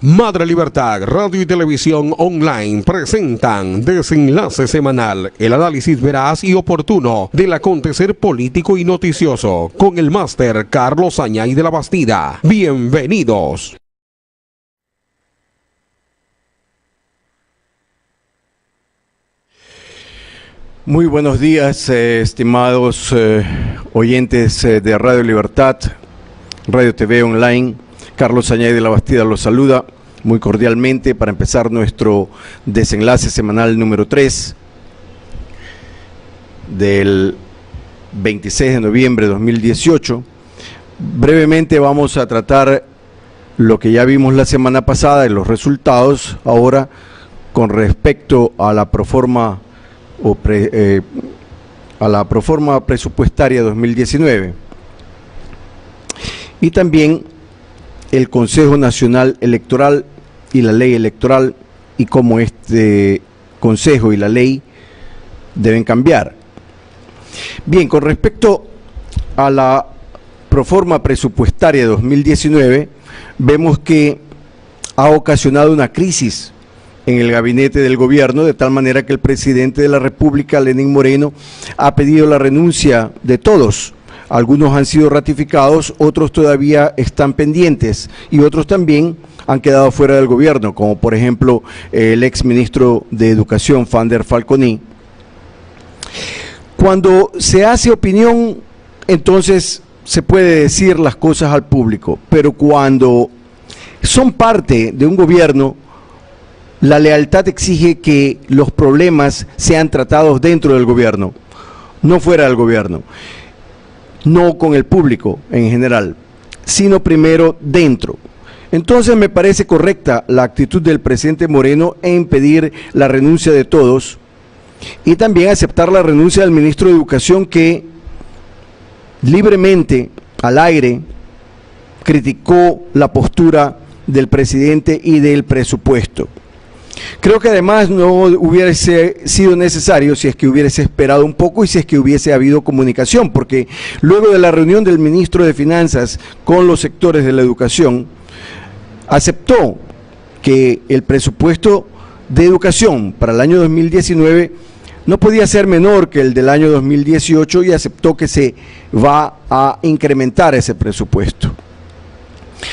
Madre Libertad, Radio y Televisión Online presentan Desenlace Semanal, el análisis veraz y oportuno del acontecer político y noticioso, con el máster Carlos Añay de la Bastida. Bienvenidos. Muy buenos días, estimados oyentes de Radio Libertad, Radio TV Online. Carlos Añay de la Bastida los saluda muy cordialmente para empezar nuestro desenlace semanal número 3 del 26 de noviembre de 2018. Brevemente vamos a tratar lo que ya vimos la semana pasada y los resultados ahora con respecto a la proforma presupuestaria 2019 y también el Consejo Nacional Electoral y la ley electoral y cómo este consejo y la ley deben cambiar. Bien, con respecto a la proforma presupuestaria 2019, vemos que ha ocasionado una crisis en el gabinete del gobierno, de tal manera que el presidente de la República, Lenín Moreno, ha pedido la renuncia de todos. Algunos han sido ratificados, otros todavía están pendientes y otros también han quedado fuera del gobierno, como por ejemplo el exministro de Educación, Fander Falconi. Cuando se hace opinión, entonces se puede decir las cosas al público, pero cuando son parte de un gobierno, la lealtad exige que los problemas sean tratados dentro del gobierno, no fuera del gobierno. No con el público en general, sino primero dentro. Entonces me parece correcta la actitud del presidente Moreno en pedir la renuncia de todos y también aceptar la renuncia del ministro de Educación, que libremente, al aire, criticó la postura del presidente y del presupuesto. Creo que además no hubiese sido necesario si es que hubiese esperado un poco y si es que hubiese habido comunicación, porque luego de la reunión del ministro de Finanzas con los sectores de la educación, aceptó que el presupuesto de educación para el año 2019 no podía ser menor que el del año 2018 y aceptó que se va a incrementar ese presupuesto.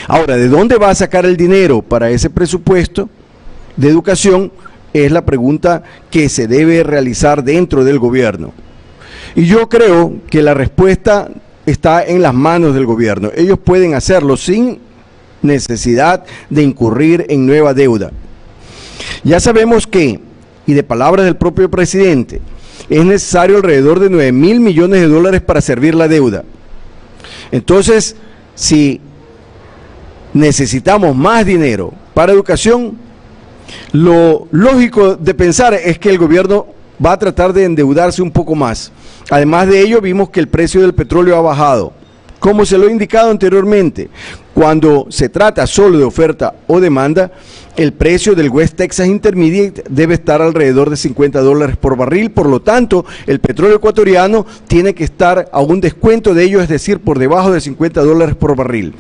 Ahora, ¿de dónde va a sacar el dinero para ese presupuesto de educación? Es la pregunta que se debe realizar dentro del gobierno. Y yo creo que la respuesta está en las manos del gobierno. Ellos pueden hacerlo sin necesidad de incurrir en nueva deuda. Ya sabemos que, y de palabras del propio presidente, es necesario alrededor de 9.000 millones de dólares para servir la deuda. Entonces, si necesitamos más dinero para educación, lo lógico de pensar es que el gobierno va a tratar de endeudarse un poco más. Además de ello, vimos que el precio del petróleo ha bajado. Como se lo he indicado anteriormente, cuando se trata solo de oferta o demanda, el precio del West Texas Intermediate debe estar alrededor de $50 por barril. Por lo tanto, el petróleo ecuatoriano tiene que estar a un descuento de ello, es decir, por debajo de $50 por barril.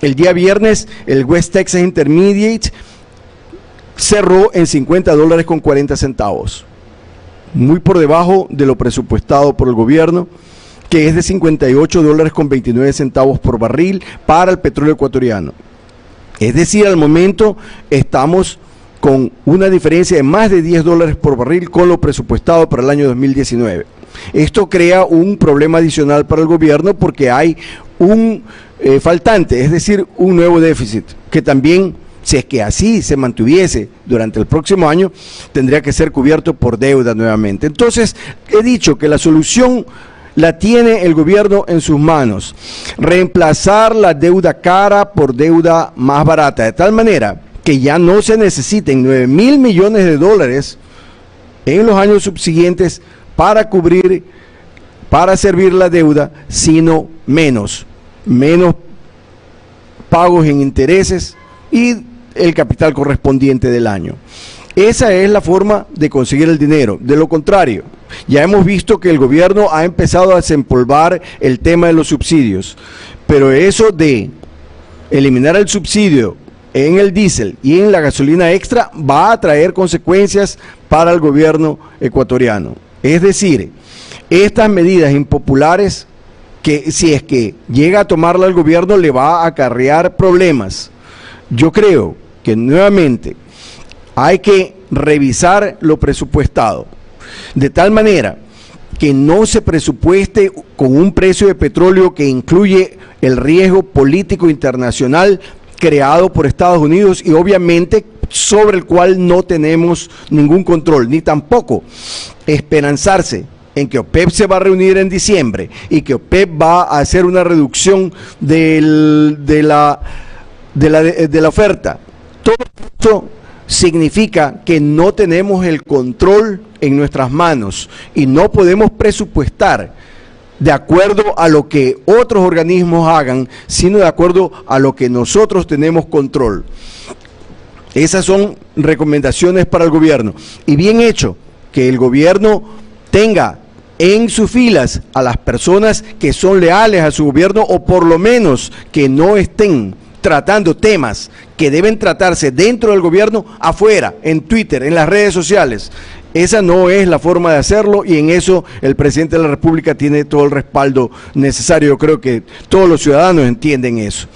El día viernes, el West Texas Intermediate cerró en $50.40, muy por debajo de lo presupuestado por el gobierno, que es de $58.29 por barril para el petróleo ecuatoriano. Es decir, al momento estamos con una diferencia de más de $10 por barril con lo presupuestado para el año 2019. Esto crea un problema adicional para el gobierno porque hay un faltante, es decir, un nuevo déficit, que también, si es que así se mantuviese durante el próximo año, tendría que ser cubierto por deuda nuevamente. Entonces, he dicho que la solución la tiene el gobierno en sus manos. Reemplazar la deuda cara por deuda más barata, de tal manera que ya no se necesiten 9.000 millones de dólares en los años subsiguientes para cubrir, para servir la deuda, sino menos pagos en intereses y el capital correspondiente del año. Esa es la forma de conseguir el dinero. De lo contrario, ya hemos visto que el gobierno ha empezado a desempolvar el tema de los subsidios, pero eso de eliminar el subsidio en el diésel y en la gasolina extra va a traer consecuencias para el gobierno ecuatoriano. Es decir, estas medidas impopulares, que si es que llega a tomarla el gobierno, le va a acarrear problemas. Yo creo que nuevamente hay que revisar lo presupuestado, de tal manera que no se presupueste con un precio de petróleo que incluye el riesgo político internacional creado por Estados Unidos y obviamente sobre el cual no tenemos ningún control, ni tampoco esperanzarse en que OPEP se va a reunir en diciembre y que OPEP va a hacer una reducción de la oferta. Todo esto significa que no tenemos el control en nuestras manos y no podemos presupuestar de acuerdo a lo que otros organismos hagan, sino de acuerdo a lo que nosotros tenemos control. Esas son recomendaciones para el gobierno. Y bien hecho que el gobierno tenga en sus filas a las personas que son leales a su gobierno, o por lo menos que no estén tratando temas que deben tratarse dentro del gobierno afuera, en Twitter, en las redes sociales. Esa no es la forma de hacerlo y en eso el presidente de la República tiene todo el respaldo necesario. Yo creo que todos los ciudadanos entienden eso.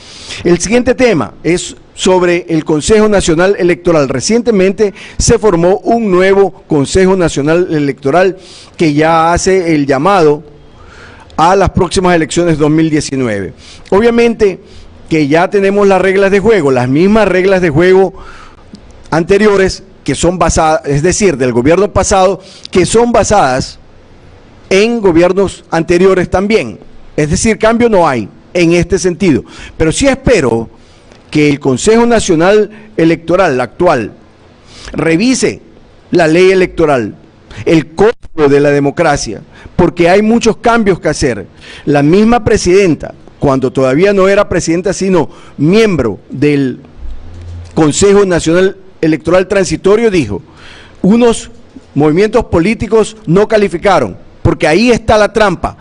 El siguiente tema es sobre el Consejo Nacional Electoral. Recientemente se formó un nuevo Consejo Nacional Electoral que ya hace el llamado a las próximas elecciones 2019. Obviamente que ya tenemos las reglas de juego, las mismas reglas de juego anteriores que son basadas, es decir, del gobierno pasado, que son basadas en gobiernos anteriores también. Es decir, cambio no hay en este sentido. Pero sí espero que el Consejo Nacional Electoral actual revise la ley electoral, el código de la democracia, porque hay muchos cambios que hacer. La misma presidenta, cuando todavía no era presidenta, sino miembro del Consejo Nacional Electoral Transitorio, dijo, unos movimientos políticos no calificaron, porque ahí está la trampa.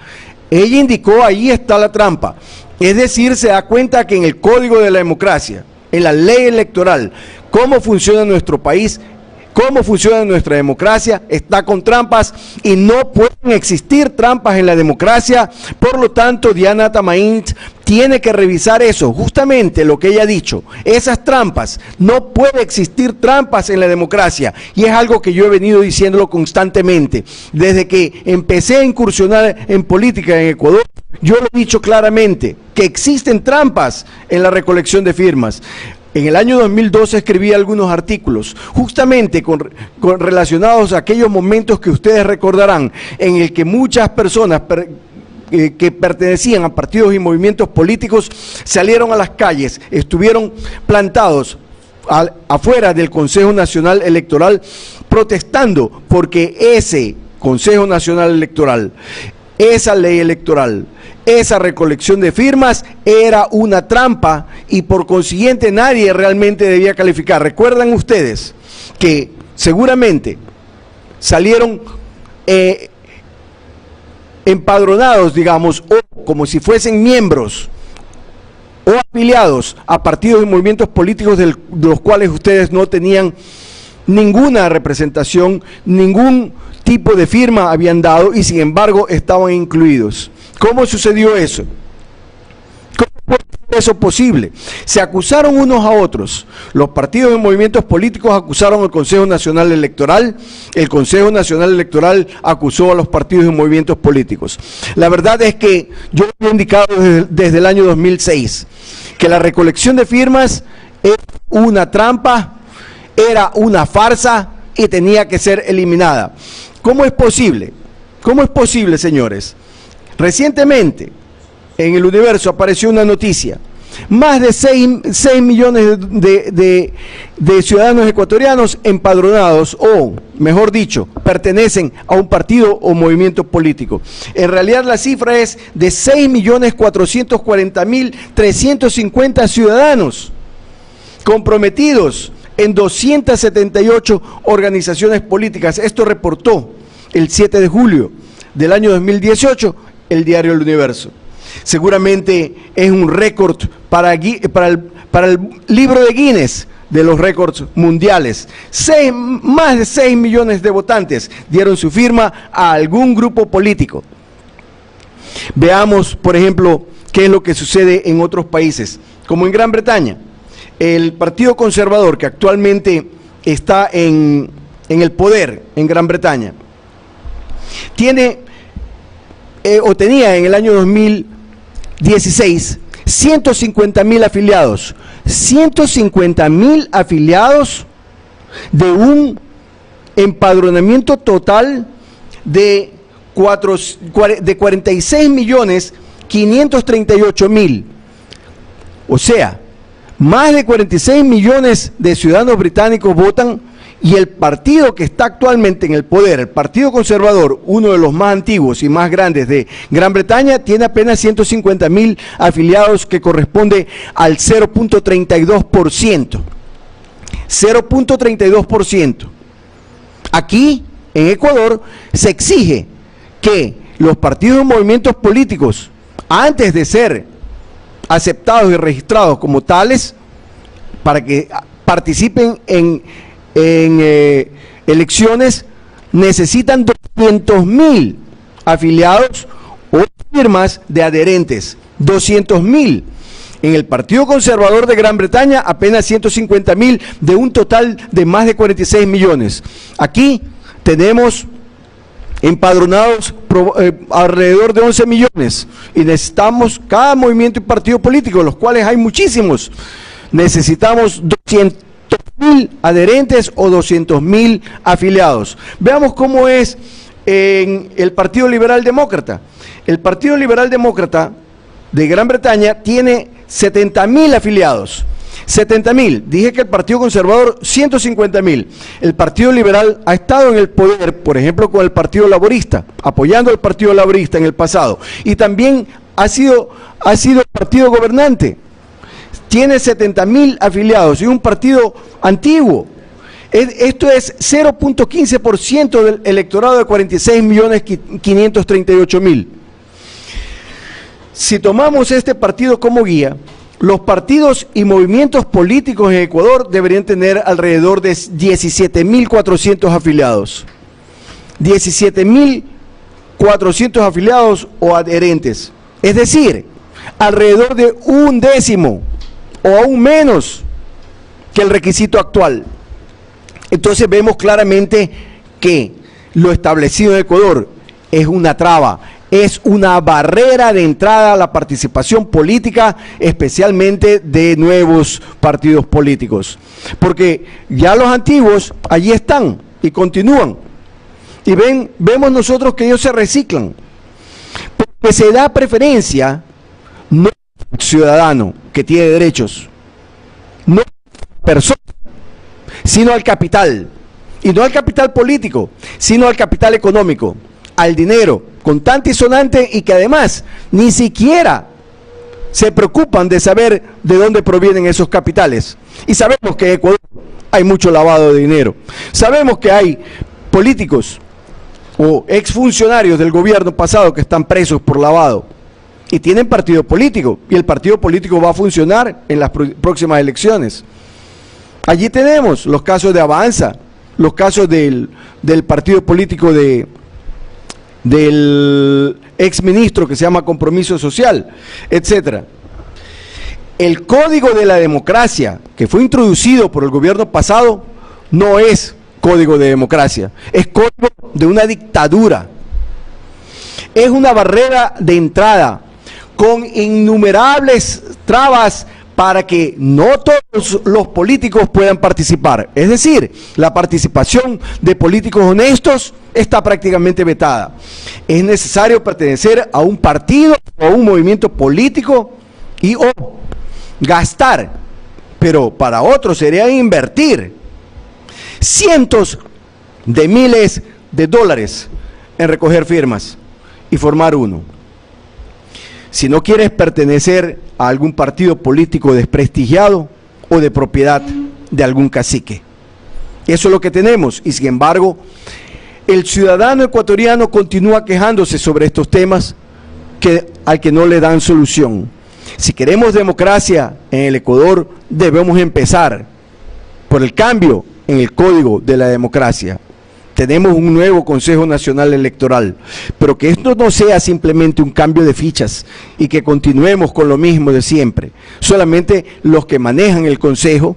Ella indicó, ahí está la trampa. Es decir, se da cuenta que en el Código de la Democracia, en la ley electoral, cómo funciona nuestro país, cómo funciona nuestra democracia, está con trampas y no pueden existir trampas en la democracia. Por lo tanto, Diana Tamain tiene que revisar eso, justamente lo que ella ha dicho, esas trampas, no puede existir trampas en la democracia, y es algo que yo he venido diciéndolo constantemente, desde que empecé a incursionar en política en Ecuador. Yo lo he dicho claramente, que existen trampas en la recolección de firmas. En el año 2012 escribí algunos artículos, justamente relacionados a aquellos momentos que ustedes recordarán, en el que muchas personas que pertenecían a partidos y movimientos políticos salieron a las calles, estuvieron plantados afuera del Consejo Nacional Electoral protestando porque ese Consejo Nacional Electoral, esa ley electoral, esa recolección de firmas era una trampa y por consiguiente nadie realmente debía calificar. ¿Recuerdan ustedes que seguramente salieron empadronados, digamos, o como si fuesen miembros o afiliados a partidos y movimientos políticos de los cuales ustedes no tenían ninguna representación, ningún tipo de firma habían dado y sin embargo estaban incluidos? ¿Cómo sucedió eso? ¿Cómo fue eso posible? Se acusaron unos a otros. Los partidos y movimientos políticos acusaron al Consejo Nacional Electoral, el Consejo Nacional Electoral acusó a los partidos y movimientos políticos. La verdad es que yo he indicado desde el año 2006 que la recolección de firmas era una trampa, era una farsa y tenía que ser eliminada. ¿Cómo es posible? ¿Cómo es posible, señores? Recientemente, en el Universo apareció una noticia. Más de 6 millones de ciudadanos ecuatorianos empadronados, o mejor dicho, pertenecen a un partido o movimiento político. En realidad la cifra es de 6.440.350 ciudadanos comprometidos en 278 organizaciones políticas. Esto reportó el 7 de julio del año 2018 el diario El Universo. Seguramente es un récord para para el libro de Guinness de los récords mundiales. Más de 6 millones de votantes dieron su firma a algún grupo político. Veamos, por ejemplo, qué es lo que sucede en otros países, como en Gran Bretaña. El Partido Conservador, que actualmente está en el poder en Gran Bretaña, tiene o tenía en el año 2016 150.000 afiliados. 150.000 afiliados de un empadronamiento total de 46.538.000. O sea, más de 46 millones de ciudadanos británicos votan, y el partido que está actualmente en el poder, el Partido Conservador, uno de los más antiguos y más grandes de Gran Bretaña, tiene apenas 150.000 afiliados, que corresponde al 0.32%. 0.32%. Aquí, en Ecuador, se exige que los partidos y movimientos políticos, antes de ser aceptados y registrados como tales, para que participen en elecciones, necesitan 200.000 afiliados o firmas de adherentes. 200.000. En el Partido Conservador de Gran Bretaña, apenas 150.000 de un total de más de 46 millones. Aquí tenemos empadronados alrededor de 11 millones y necesitamos, cada movimiento y partido político, los cuales hay muchísimos, necesitamos 200.000 adherentes o 200.000 afiliados. Veamos cómo es en el Partido Liberal Demócrata. El Partido Liberal Demócrata de Gran Bretaña tiene 70.000 afiliados. 70.000. Dije que el Partido Conservador 150.000. El Partido Liberal ha estado en el poder, por ejemplo, con el Partido Laborista, apoyando al Partido Laborista en el pasado, y también ha sido partido gobernante. Tiene 70.000 afiliados y un partido antiguo. Esto es 0.15% del electorado de 46.538.000. Si tomamos este partido como guía, los partidos y movimientos políticos en Ecuador deberían tener alrededor de 17.400 afiliados. 17.400 afiliados o adherentes. Es decir, alrededor de 1/10 o aún menos que el requisito actual. Entonces vemos claramente que lo establecido en Ecuador es una traba, es una barrera de entrada a la participación política, especialmente de nuevos partidos políticos. Porque ya los antiguos allí están y continúan. Y vemos nosotros que ellos se reciclan. Porque se da preferencia no al ciudadano que tiene derechos, no a la persona, sino al capital. Y no al capital político, sino al capital económico, al dinero, contante y sonante, y que además ni siquiera se preocupan de saber de dónde provienen esos capitales. Y sabemos que en Ecuador hay mucho lavado de dinero. Sabemos que hay políticos o exfuncionarios del gobierno pasado que están presos por lavado y tienen partido político, y el partido político va a funcionar en las próximas elecciones. Allí tenemos los casos de Avanza, los casos del partido político del exministro que se llama Compromiso Social, etcétera. El código de la democracia que fue introducido por el gobierno pasado no es código de democracia, es código de una dictadura. Es una barrera de entrada con innumerables trabas para que no todos los políticos puedan participar. Es decir, la participación de políticos honestos está prácticamente vetada. Es necesario pertenecer a un partido o a un movimiento político y o gastar, pero para otros sería invertir cientos de miles de dólares en recoger firmas y formar uno. Si no quieres pertenecer a algún partido político desprestigiado o de propiedad de algún cacique. Eso es lo que tenemos, y sin embargo, el ciudadano ecuatoriano continúa quejándose sobre estos temas al que no le dan solución. Si queremos democracia en el Ecuador, debemos empezar por el cambio en el código de la democracia. Tenemos un nuevo Consejo Nacional Electoral, pero que esto no sea simplemente un cambio de fichas y que continuemos con lo mismo de siempre. Solamente los que manejan el Consejo,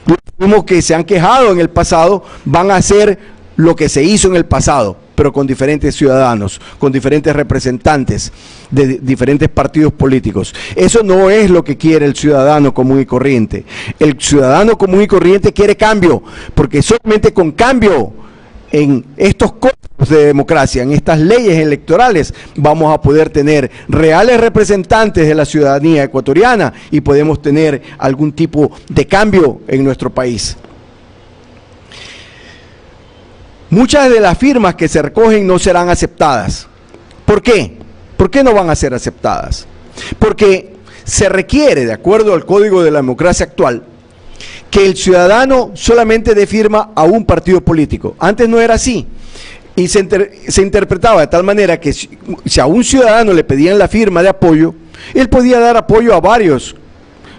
los mismos que se han quejado en el pasado, van a hacer lo que se hizo en el pasado, pero con diferentes ciudadanos, con diferentes representantes de diferentes partidos políticos. Eso no es lo que quiere el ciudadano común y corriente. El ciudadano común y corriente quiere cambio, porque solamente con cambio en estos códigos de democracia, en estas leyes electorales, vamos a poder tener reales representantes de la ciudadanía ecuatoriana y podemos tener algún tipo de cambio en nuestro país. Muchas de las firmas que se recogen no serán aceptadas. ¿Por qué? ¿Por qué no van a ser aceptadas? Porque se requiere, de acuerdo al Código de la Democracia actual, que el ciudadano solamente dé firma a un partido político. Antes no era así. Y se interpretaba de tal manera que si a un ciudadano le pedían la firma de apoyo, él podía dar apoyo a varios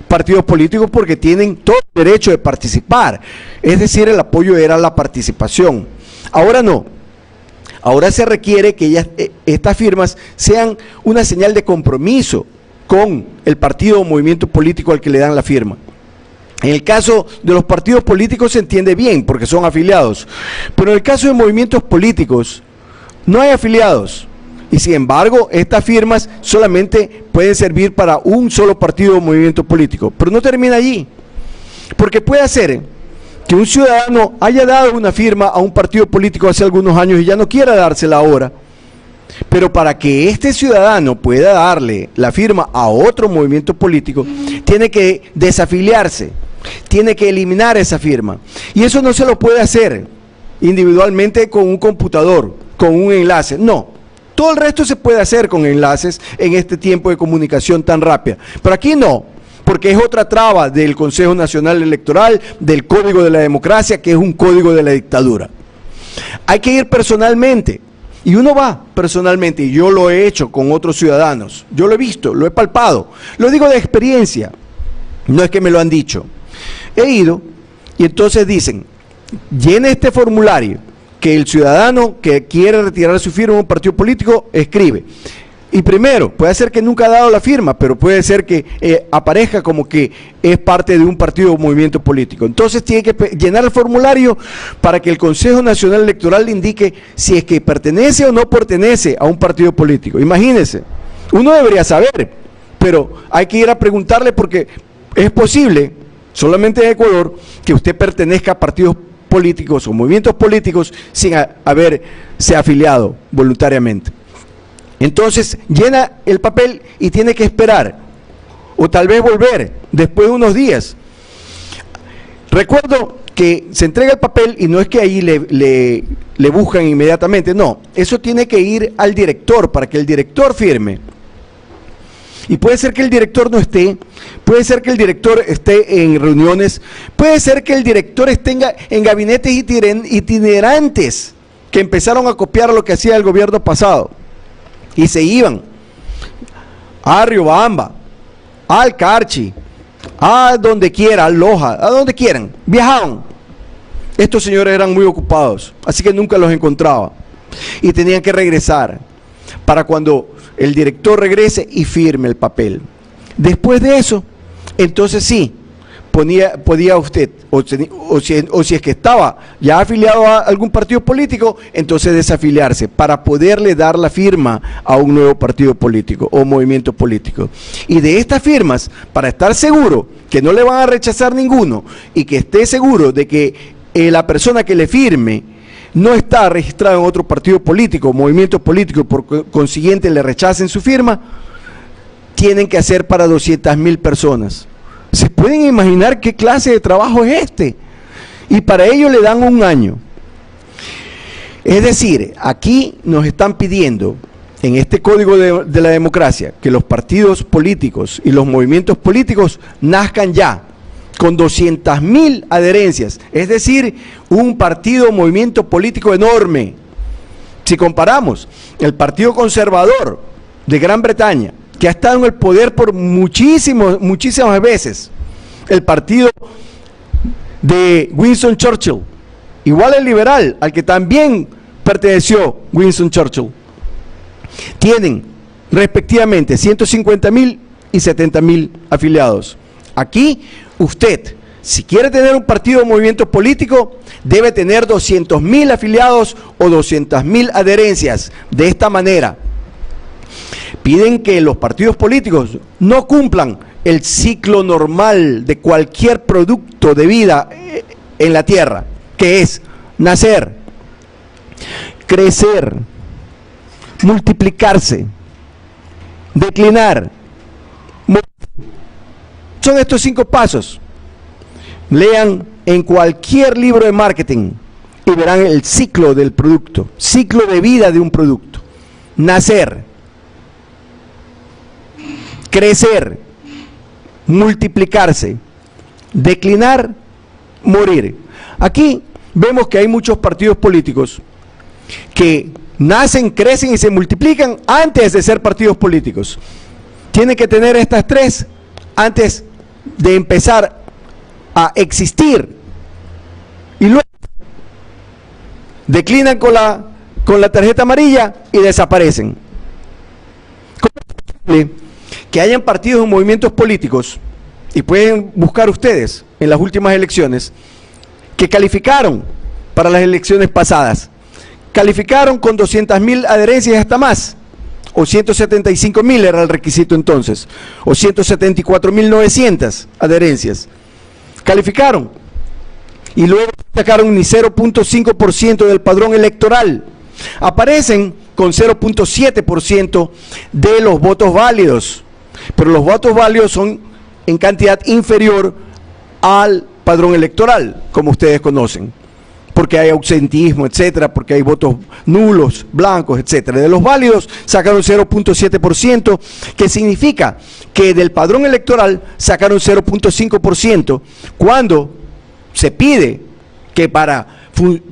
partidos políticos porque tienen todo el derecho de participar. Es decir, el apoyo era la participación. Ahora no. Ahora se requiere que estas firmas sean una señal de compromiso con el partido o movimiento político al que le dan la firma. En el caso de los partidos políticos se entiende bien porque son afiliados, pero en el caso de movimientos políticos no hay afiliados y sin embargo estas firmas solamente pueden servir para un solo partido o movimiento político, pero no termina allí, porque puede ser que un ciudadano haya dado una firma a un partido político hace algunos años y ya no quiera dársela ahora, pero para que este ciudadano pueda darle la firma a otro movimiento político, tiene que desafiliarse, tiene que eliminar esa firma. Y eso no se lo puede hacer individualmente con un computador, con un enlace, no. Todo el resto se puede hacer con enlaces en este tiempo de comunicación tan rápida, pero aquí no. Porque es otra traba del Consejo Nacional Electoral, del Código de la Democracia, que es un código de la dictadura. Hay que ir personalmente, y uno va personalmente, y yo lo he hecho con otros ciudadanos, yo lo he visto, lo he palpado, lo digo de experiencia, no es que me lo han dicho. He ido, y entonces dicen, llene este formulario, que el ciudadano que quiere retirar su firma a un partido político, escribe. Y primero, puede ser que nunca ha dado la firma, pero puede ser que aparezca como que es parte de un partido o movimiento político. Entonces tiene que llenar el formulario para que el Consejo Nacional Electoral le indique si es que pertenece o no pertenece a un partido político. Imagínense, uno debería saber, pero hay que ir a preguntarle porque es posible, solamente en Ecuador, que usted pertenezca a partidos políticos o movimientos políticos sin haberse afiliado voluntariamente. Entonces llena el papel y tiene que esperar, o tal vez volver después de unos días. Recuerdo que se entrega el papel y no es que ahí le buscan inmediatamente, no, eso tiene que ir al director para que el director firme. Y puede ser que el director no esté, puede ser que el director esté en reuniones, puede ser que el director esté en gabinetes itinerantes que empezaron a copiar lo que hacía el gobierno pasado. Y se iban a Riobamba, al Carchi, a donde quiera, a Loja, a donde quieran, viajaban. Estos señores eran muy ocupados, así que nunca los encontraba. Y tenían que regresar para cuando el director regrese y firme el papel. Después de eso, entonces sí, podía usted, o si es que estaba ya afiliado a algún partido político, entonces desafiliarse para poderle dar la firma a un nuevo partido político o movimiento político. Y de estas firmas, para estar seguro que no le van a rechazar ninguno y que esté seguro de que la persona que le firme no está registrada en otro partido político o movimiento político, por consiguiente le rechacen su firma, tienen que hacer para 200.000 personas. ¿Se pueden imaginar qué clase de trabajo es este? Y para ello le dan un año. Es decir, aquí nos están pidiendo, en este Código de la Democracia, que los partidos políticos y los movimientos políticos nazcan ya, con 200.000 adherencias, es decir, un partido o movimiento político enorme. Si comparamos el Partido Conservador de Gran Bretaña que ha estado en el poder por muchísimas veces, el partido de Winston Churchill, igual el liberal, al que también perteneció Winston Churchill, tienen respectivamente 150.000 y 70.000 afiliados. Aquí, usted, si quiere tener un partido o movimiento político, debe tener 200.000 afiliados o 200.000 adherencias. De esta manera, piden que los partidos políticos no cumplan el ciclo normal de cualquier producto de vida en la tierra, que es nacer, crecer, multiplicarse, declinar. Son estos 5 pasos. Lean en cualquier libro de marketing y verán el ciclo del producto, ciclo de vida de un producto. Nacer, crecer, multiplicarse, declinar, morir. Aquí vemos que hay muchos partidos políticos que nacen, crecen y se multiplican antes de ser partidos políticos. Tienen que tener estas 3 antes de empezar a existir, y luego declinan con la tarjeta amarilla y desaparecen. ¿Cómo es posible que hayan partidos o movimientos políticos, y pueden buscar ustedes en las últimas elecciones, que calificaron para las elecciones pasadas, calificaron con 200.000 adherencias hasta más, o 175.000 era el requisito entonces, o 174.900 adherencias, calificaron, y luego sacaron ni 0.5% del padrón electoral, aparecen con 0.7% de los votos válidos, pero los votos válidos son en cantidad inferior al padrón electoral, como ustedes conocen, porque hay ausentismo, etcétera, porque hay votos nulos, blancos, etcétera. De los válidos sacaron 0.7%, que significa que del padrón electoral sacaron 0.5%, cuando se pide que para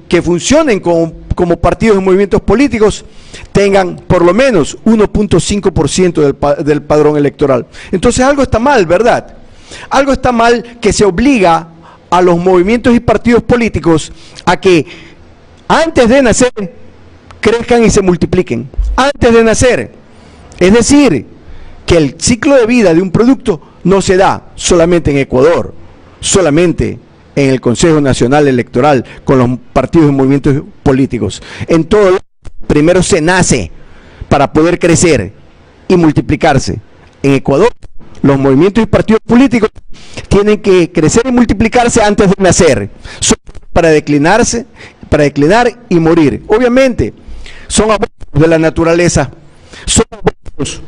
que funcionen como partidos y movimientos políticos tengan por lo menos 1.5% del padrón electoral. Entonces algo está mal, ¿verdad? Algo está mal que se obliga a los movimientos y partidos políticos a que antes de nacer crezcan y se multipliquen. Antes de nacer. Es decir, que el ciclo de vida de un producto no se da solamente en Ecuador, solamente en el Consejo Nacional Electoral con los partidos y movimientos políticos. En todo, primero se nace para poder crecer y multiplicarse. En Ecuador, los movimientos y partidos políticos tienen que crecer y multiplicarse antes de nacer, para declinar y morir. Obviamente, son abusos de la naturaleza, son abusos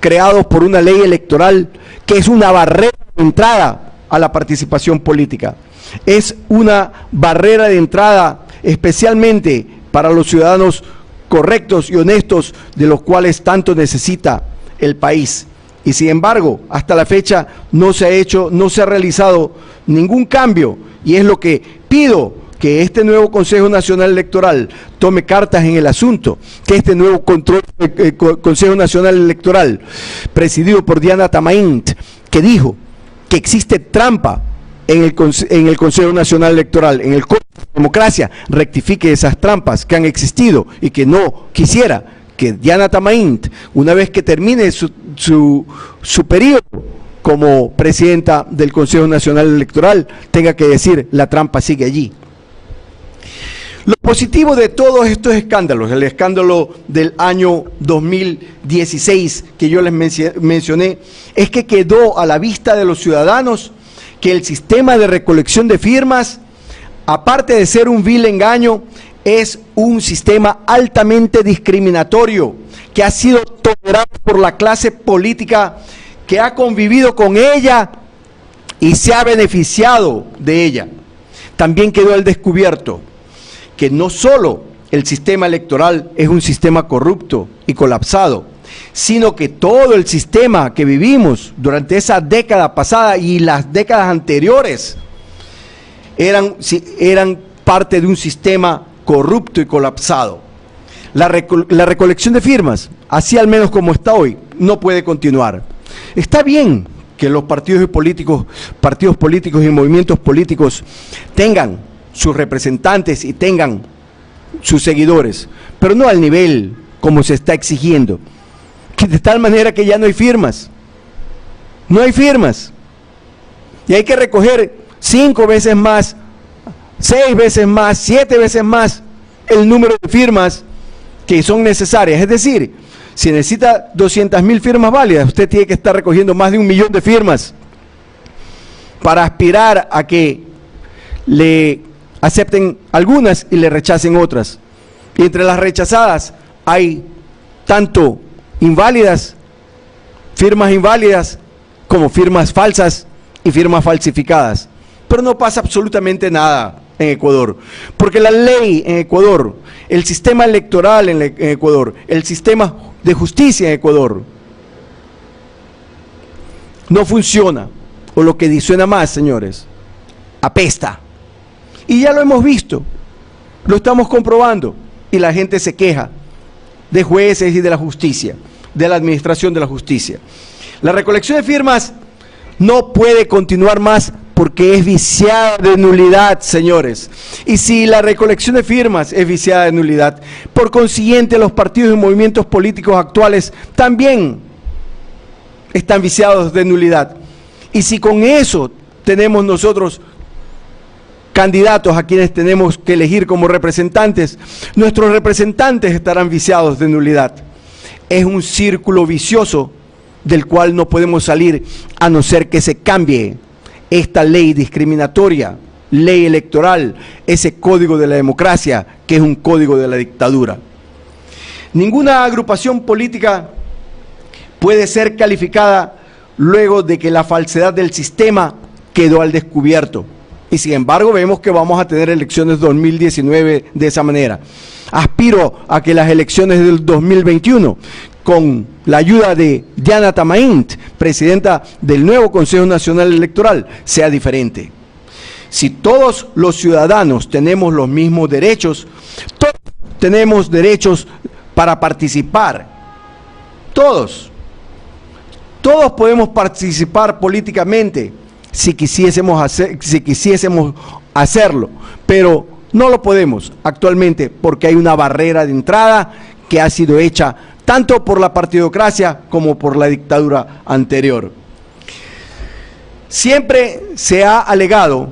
creados por una ley electoral que es una barrera de entrada a la participación política. Es una barrera de entrada especialmente para los ciudadanos correctos y honestos, de los cuales tanto necesita el país. Y sin embargo, hasta la fecha no se ha realizado ningún cambio, y es lo que pido, que este nuevo Consejo Nacional Electoral tome cartas en el asunto, que este nuevo Consejo Nacional Electoral, presidido por Diana Tamaint, que dijo que existe trampa en el Consejo Nacional Electoral, en el Código de Democracia, rectifique esas trampas que han existido, y que no quisiera que Diana Tamaint, una vez que termine su periodo como presidenta del Consejo Nacional Electoral, tenga que decir: la trampa sigue allí. Lo positivo de todos estos escándalos, el escándalo del año 2016 que yo les mencioné, es que quedó a la vista de los ciudadanos que el sistema de recolección de firmas, aparte de ser un vil engaño, es un sistema altamente discriminatorio, que ha sido tolerado por la clase política que ha convivido con ella y se ha beneficiado de ella. También quedó al descubierto que no solo el sistema electoral es un sistema corrupto y colapsado, sino que todo el sistema que vivimos durante esa década pasada y las décadas anteriores eran parte de un sistema corrupto y colapsado. La recolección de firmas así al menos como está hoy, no puede continuar. Está bien que los partidos políticos y movimientos políticos tengan sus representantes y tengan sus seguidores, pero no al nivel como se está exigiendo, que de tal manera que ya no hay firmas. No hay firmas. Y hay que recoger 5 veces más, 6 veces más, 7 veces más el número de firmas que son necesarias. Es decir, si necesita 200.000 firmas válidas, usted tiene que estar recogiendo más de 1 millón de firmas para aspirar a que le acepten algunas y le rechacen otras. Y entre las rechazadas hay tanto inválidas, firmas inválidas, como firmas falsas y firmas falsificadas. Pero no pasa absolutamente nada en Ecuador, porque la ley en Ecuador, el sistema electoral en Ecuador, el sistema de justicia en Ecuador no funciona, o lo que disuena más, señores, apesta. Y ya lo hemos visto, lo estamos comprobando, y la gente se queja de jueces y de la justicia, de la administración de la justicia. La recolección de firmas no puede continuar más porque es viciada de nulidad, señores. Y si la recolección de firmas es viciada de nulidad, por consiguiente los partidos y movimientos políticos actuales también están viciados de nulidad. Y si con eso tenemos nosotros candidatos a quienes tenemos que elegir como representantes, nuestros representantes estarán viciados de nulidad. Es un círculo vicioso del cual no podemos salir a no ser que se cambie esta ley discriminatoria, ley electoral, ese código de la democracia que es un código de la dictadura. Ninguna agrupación política puede ser calificada luego de que la falsedad del sistema quedó al descubierto. Y sin embargo vemos que vamos a tener elecciones 2019 de esa manera. Aspiro a que las elecciones del 2021, con la ayuda de Diana Tamaint, presidenta del nuevo Consejo Nacional Electoral, sea diferente. Si todos los ciudadanos tenemos los mismos derechos, todos tenemos derechos para participar. Todos podemos participar políticamente si quisiésemos hacerlo, pero no lo podemos actualmente porque hay una barrera de entrada que ha sido hecha tanto por la partidocracia como por la dictadura anterior. Siempre se ha alegado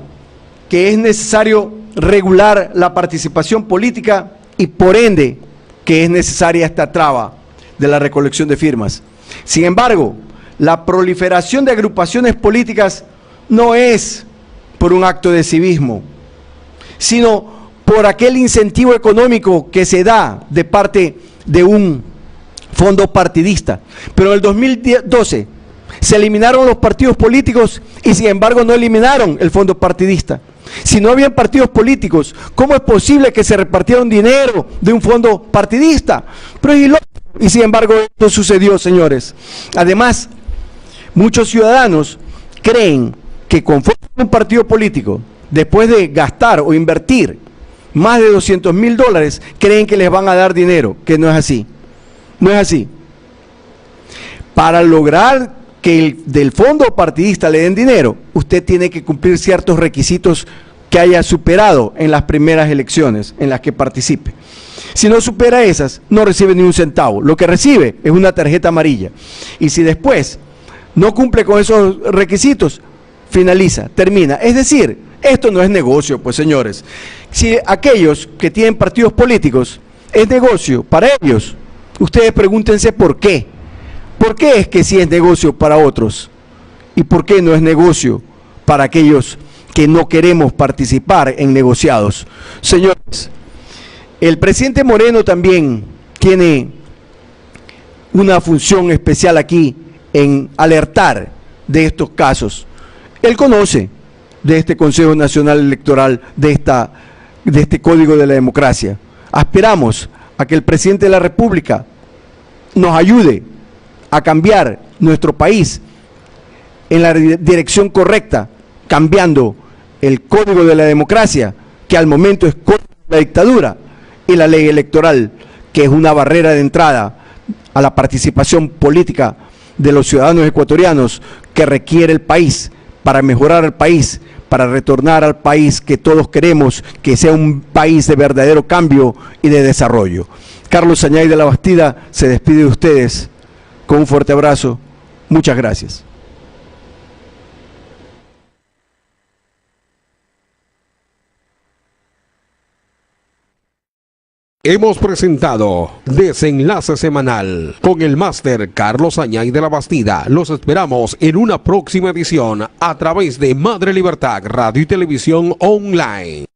que es necesario regular la participación política y por ende que es necesaria esta traba de la recolección de firmas. Sin embargo, la proliferación de agrupaciones políticas no es por un acto de civismo, sino por aquel incentivo económico que se da de parte de un fondo partidista. Pero en el 2012 se eliminaron los partidos políticos y sin embargo no eliminaron el fondo partidista. Si no habían partidos políticos, ¿cómo es posible que se repartieron dinero de un fondo partidista? Pero y sin embargo esto sucedió, señores. Además, muchos ciudadanos creen que conforme un partido político, después de gastar o invertir más de $200.000, creen que les van a dar dinero, que no es así. No es así. Para lograr que del fondo partidista le den dinero, usted tiene que cumplir ciertos requisitos que haya superado en las primeras elecciones en las que participe. Si no supera esas, no recibe ni un centavo. Lo que recibe es una tarjeta amarilla. Y si después no cumple con esos requisitos, finaliza, termina. Es decir, esto no es negocio, pues señores. Si aquellos que tienen partidos políticos es negocio para ellos, ustedes pregúntense por qué. ¿Por qué es que sí es negocio para otros? ¿Y por qué no es negocio para aquellos que no queremos participar en negociados? Señores, el presidente Moreno también tiene una función especial aquí en alertar de estos casos. Él conoce de este Consejo Nacional Electoral, de este Código de la Democracia. Aspiramos a que el presidente de la República nos ayude a cambiar nuestro país en la dirección correcta, cambiando el Código de la Democracia, que al momento es Código de la Dictadura, y la ley electoral, que es una barrera de entrada a la participación política de los ciudadanos ecuatorianos que requiere el país para mejorar el país, para retornar al país que todos queremos, que sea un país de verdadero cambio y de desarrollo. Carlos Añay de la Bastida se despide de ustedes con un fuerte abrazo. Muchas gracias. Hemos presentado Desenlace Semanal con el máster Carlos Añay de la Bastida. Los esperamos en una próxima edición a través de Madre Libertad Radio y Televisión Online.